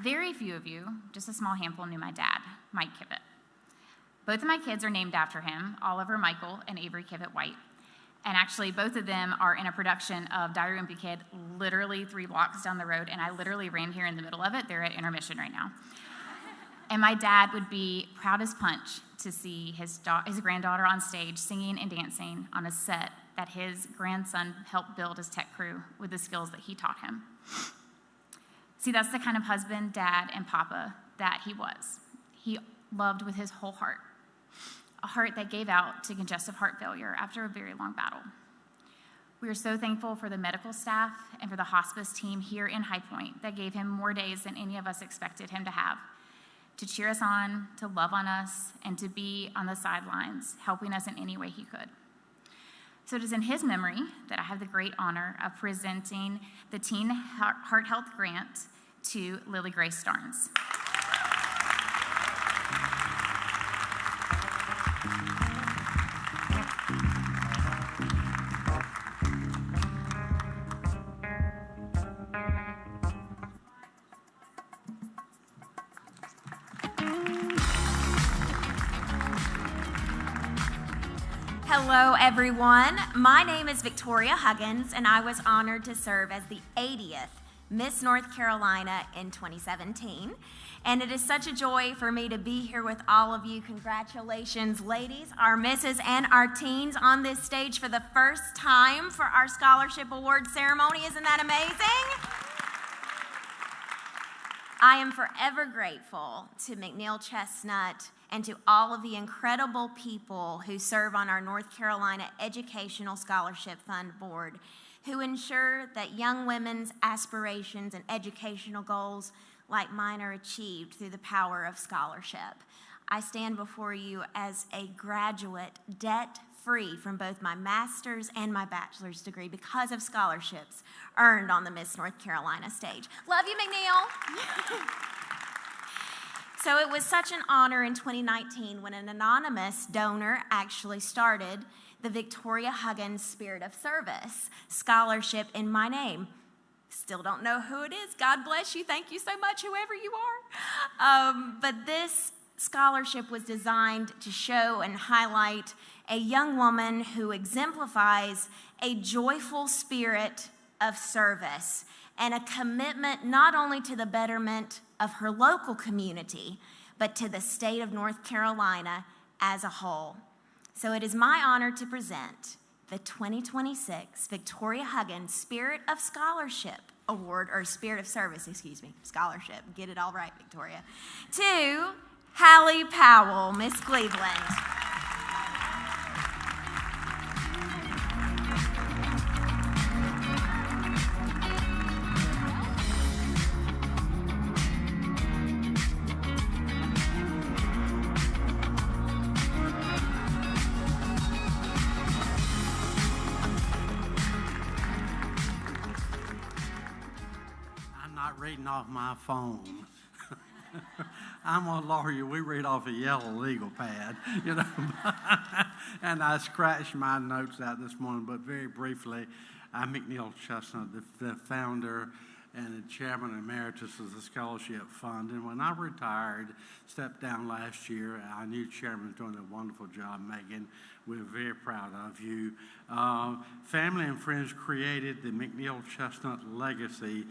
Very few of you, just a small handful, knew my dad, Mike Kivett. Both of my kids are named after him, Oliver Michael and Avery Kivett White. And actually, both of them are in a production of Diary of a Wimpy Kid, literally 3 blocks down the road, and I literally ran here in the middle of it. They're at intermission right now. And my dad would be proud as punch to see his granddaughter on stage singing and dancing on a set that his grandson helped build his tech crew with the skills that he taught him. See, that's the kind of husband, dad, and papa that he was. He loved with his whole heart. A heart that gave out to congestive heart failure after a very long battle. We are so thankful for the medical staff and for the hospice team here in High Point that gave him more days than any of us expected him to have, to cheer us on, to love on us, and to be on the sidelines, helping us in any way he could. So it is in his memory that I have the great honor of presenting the Teen Heart Health Grant to Lily Grace Starnes. Hello, everyone. My name is Victoria Huggins, and I was honored to serve as the 80th Miss North Carolina in 2017. And it is such a joy for me to be here with all of you. Congratulations, ladies, our misses, and our teens on this stage for the first time for our scholarship award ceremony. Isn't that amazing? I am forever grateful to McNeil Chestnut and to all of the incredible people who serve on our North Carolina Educational Scholarship Fund Board, who ensure that young women's aspirations and educational goals like mine are achieved through the power of scholarship. I stand before you as a graduate, debt-free from both my master's and my bachelor's degree because of scholarships earned on the Miss North Carolina stage. Love you, McNeil. So it was such an honor in 2019 when an anonymous donor actually started the Victoria Huggins Spirit of Service scholarship in my name. Still don't know who it is. God bless you. Thank you so much, whoever you are. But this scholarship was designed to show and highlight a young woman who exemplifies a joyful spirit of service and a commitment not only to the betterment of her local community, but to the state of North Carolina as a whole. So it is my honor to present the 2026 Victoria Huggins Spirit of Scholarship Award, or Spirit of Service, scholarship. Get it all right, Victoria. To Hallie Powell, Miss Cleveland. Reading off my phone. I'm a lawyer. We read off a yellow legal pad, and I scratched my notes out this morning, but very briefly, I'm McNeil Chestnut, the founder and the chairman emeritus of the Scholarship Fund. And when I retired, stepped down last year, our new chairman's doing a wonderful job, Megan. We're very proud of you. Family and friends created the McNeil Chestnut Legacy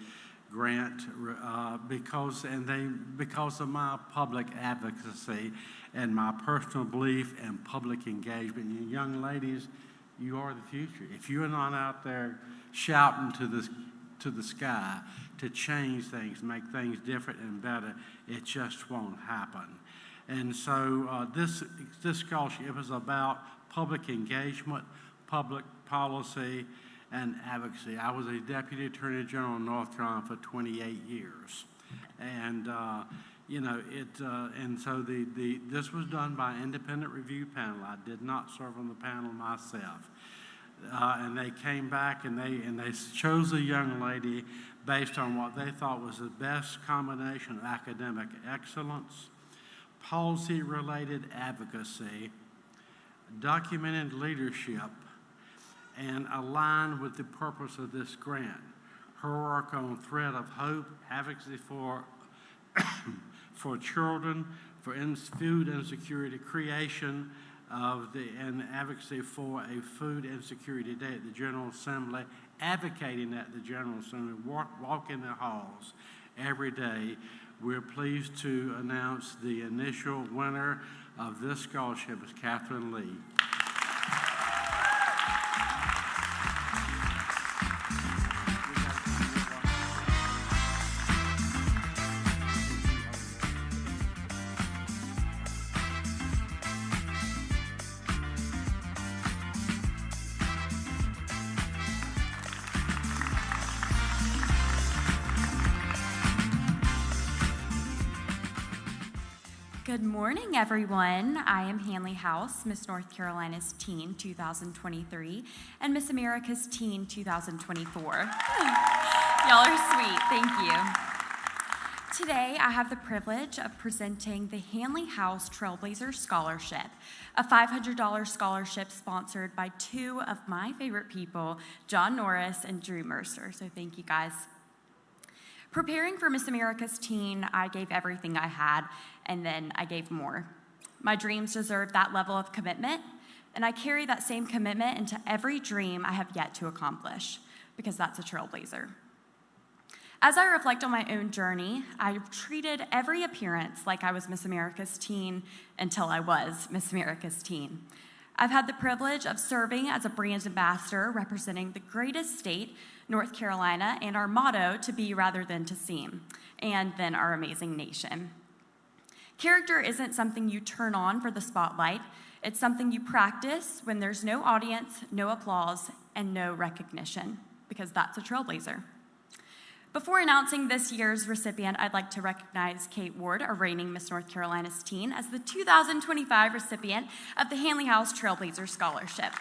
Grant because of my public advocacy and my personal belief and public engagement. And young ladies, you are the future. If you're not out there shouting to the sky to change things, make things different and better, it just won't happen. And so this scholarship is about public engagement, public policy, and advocacy. I was a Deputy Attorney General in North Carolina for 28 years. And, and so this was done by an independent review panel. I did not serve on the panel myself. And they came back and they chose a young lady based on what they thought was the best combination of academic excellence, policy-related advocacy, documented leadership, and aligned with the purpose of this grant. Her work on Thread of Hope, advocacy for children, for food insecurity, creation and advocacy for a food insecurity day at the General Assembly, advocating at the General Assembly, walking the halls every day. We're pleased to announce the initial winner of this scholarship is Catherine Lee. Good morning, everyone. I am Hanley House, Miss North Carolina's Teen 2023 and Miss America's Teen 2024. Y'all are sweet. Thank you. Today, I have the privilege of presenting the Hanley House Trailblazer Scholarship, a $500 scholarship sponsored by two of my favorite people, John Norris and Drew Mercer. So thank you, guys. Preparing for Miss America's Teen, I gave everything I had, and then I gave more. My dreams deserve that level of commitment, and I carry that same commitment into every dream I have yet to accomplish, because that's a trailblazer. As I reflect on my own journey, I treated every appearance like I was Miss America's Teen until I was Miss America's Teen. I've had the privilege of serving as a brand ambassador representing the greatest state, North Carolina, and our motto, to be rather than to seem, and then our amazing nation. Character isn't something you turn on for the spotlight. It's something you practice when there's no audience, no applause, and no recognition, because that's a trailblazer. Before announcing this year's recipient, I'd like to recognize Kate Ward, our reigning Miss North Carolina's Teen, as the 2025 recipient of the Hanley House Trailblazer Scholarship.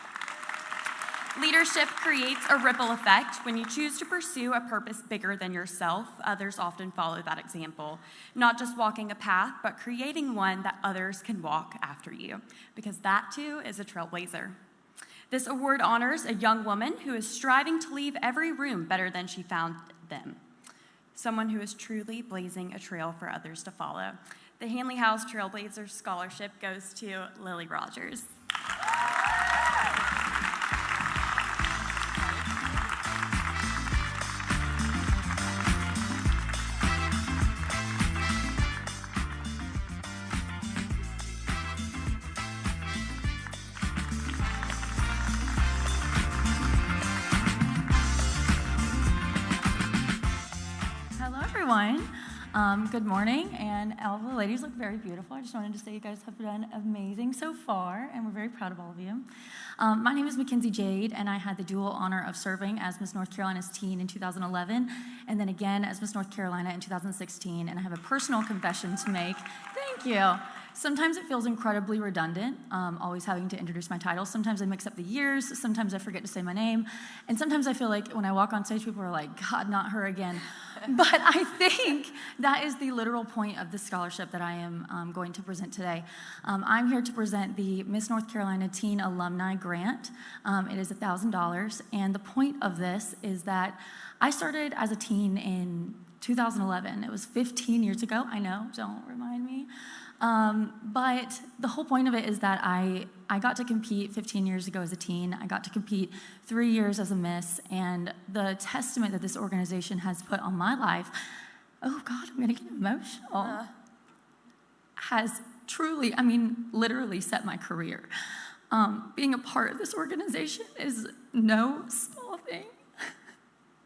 Leadership creates a ripple effect. When you choose to pursue a purpose bigger than yourself, others often follow that example. Not just walking a path, but creating one that others can walk after you, because that too is a trailblazer. This award honors a young woman who is striving to leave every room better than she found them. Someone who is truly blazing a trail for others to follow. The Hanley House Trailblazer Scholarship goes to Lily Rogers. Hello, everyone. Good morning, and all the ladies look very beautiful. I just wanted to say you guys have done amazing so far, and we're very proud of all of you. My name is Mackenzie Jade, and I had the dual honor of serving as Miss North Carolina's teen in 2011, and then again as Miss North Carolina in 2016, and I have a personal confession to make. Thank you. Sometimes it feels incredibly redundant, always having to introduce my title. Sometimes I mix up the years, sometimes I forget to say my name, and sometimes I feel like when I walk on stage, people are like, God, not her again. But I think that is the literal point of the scholarship that I am going to present today. I'm here to present the Miss North Carolina Teen Alumni Grant. It is $1,000, and the point of this is that I started as a teen in 2011. It was 15 years ago. I know, don't remind me. But the whole point of it is that I got to compete 15 years ago as a teen. I got to compete 3 years as a Miss, and the testament that this organization has put on my life, oh God, I'm gonna get emotional, has truly, literally set my career. Being a part of this organization is no small thing.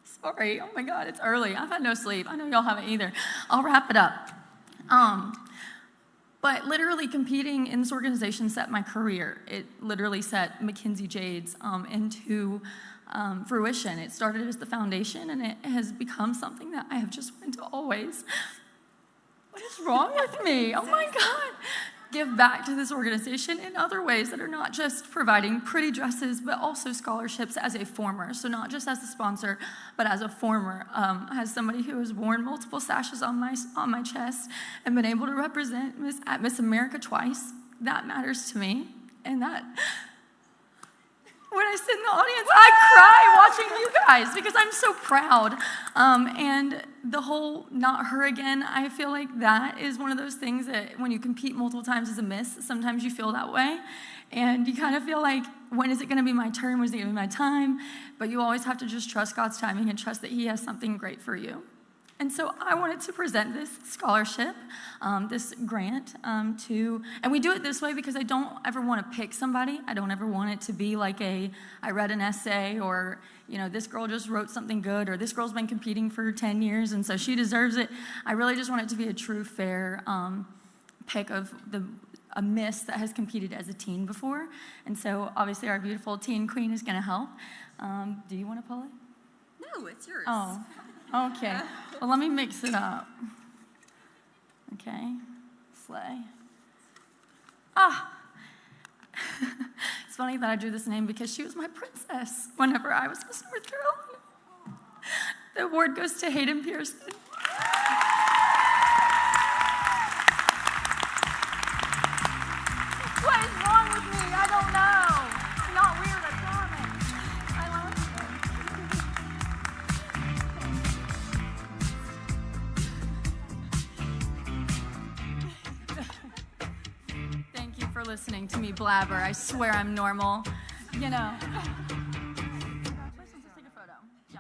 Sorry, oh my God, it's early. I've had no sleep. I know y'all haven't either. I'll wrap it up. But literally competing in this organization set my career. It literally set Mackenzie Jade's into fruition. It started as the foundation, and it has become something that I have just wanted to always, what is wrong with me? Oh my God. Give back to this organization in other ways that are not just providing pretty dresses, but also scholarships as a former. So not just as a sponsor, but as a former, as somebody who has worn multiple sashes on my chest and been able to represent at Miss America twice. That matters to me, and that. When I sit in the audience, I cry watching you guys because I'm so proud. And the whole not her again, I feel like that is one of those things that when you compete multiple times as a Miss, sometimes you feel that way. And you kind of feel like, when is it going to be my turn? When is it going to be my time? But you always have to just trust God's timing and trust that He has something great for you. And so I wanted to present this scholarship, this grant and we do it this way because I don't ever want to pick somebody. I don't ever want it to be like I read an essay, or, this girl just wrote something good, or this girl's been competing for 10 years and so she deserves it. I really just want it to be a true, fair pick of a Miss that has competed as a teen before. And so obviously our beautiful teen queen is going to help. Do you want to pull it? No, it's yours. Oh. Okay, well, let me mix it up. Okay, slay. It's funny that I drew this name because she was my princess whenever I was Miss North Carolina. The award goes to Hayden Pearson. What is wrong with me? I don't know. I'm not weird, I promise. I love you. Thank you for listening to me blabber. I swear I'm normal. Let's just take a photo. Yeah.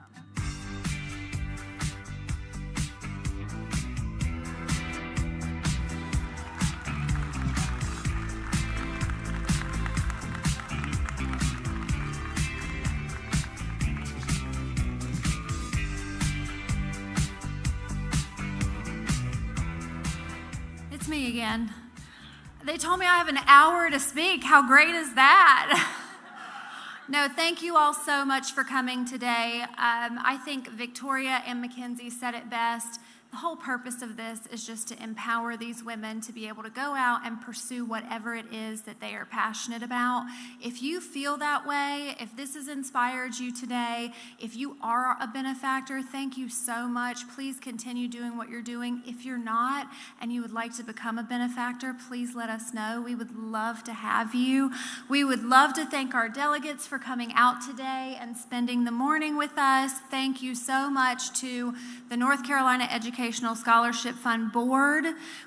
It's me again. They told me I have an hour to speak. How great is that? No, thank you all so much for coming today. I think Victoria and Mackenzie said it best. The whole purpose of this is just to empower these women to be able to go out and pursue whatever it is that they are passionate about. If you feel that way, if this has inspired you today, if you are a benefactor, thank you so much. Please continue doing what you're doing. If you're not and you would like to become a benefactor, please let us know. We would love to have you. We would love to thank our delegates for coming out today and spending the morning with us. Thank you so much to the North Carolina Education Educational Scholarship Fund Board.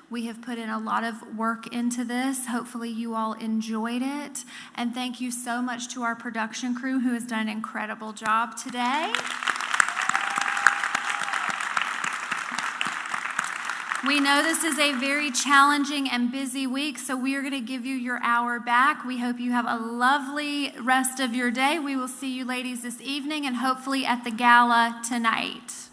We have put in a lot of work into this. Hopefully you all enjoyed it. And thank you so much to our production crew who has done an incredible job today. We know this is a very challenging and busy week, so we are going to give you your hour back. We hope you have a lovely rest of your day. We will see you ladies this evening and hopefully at the gala tonight.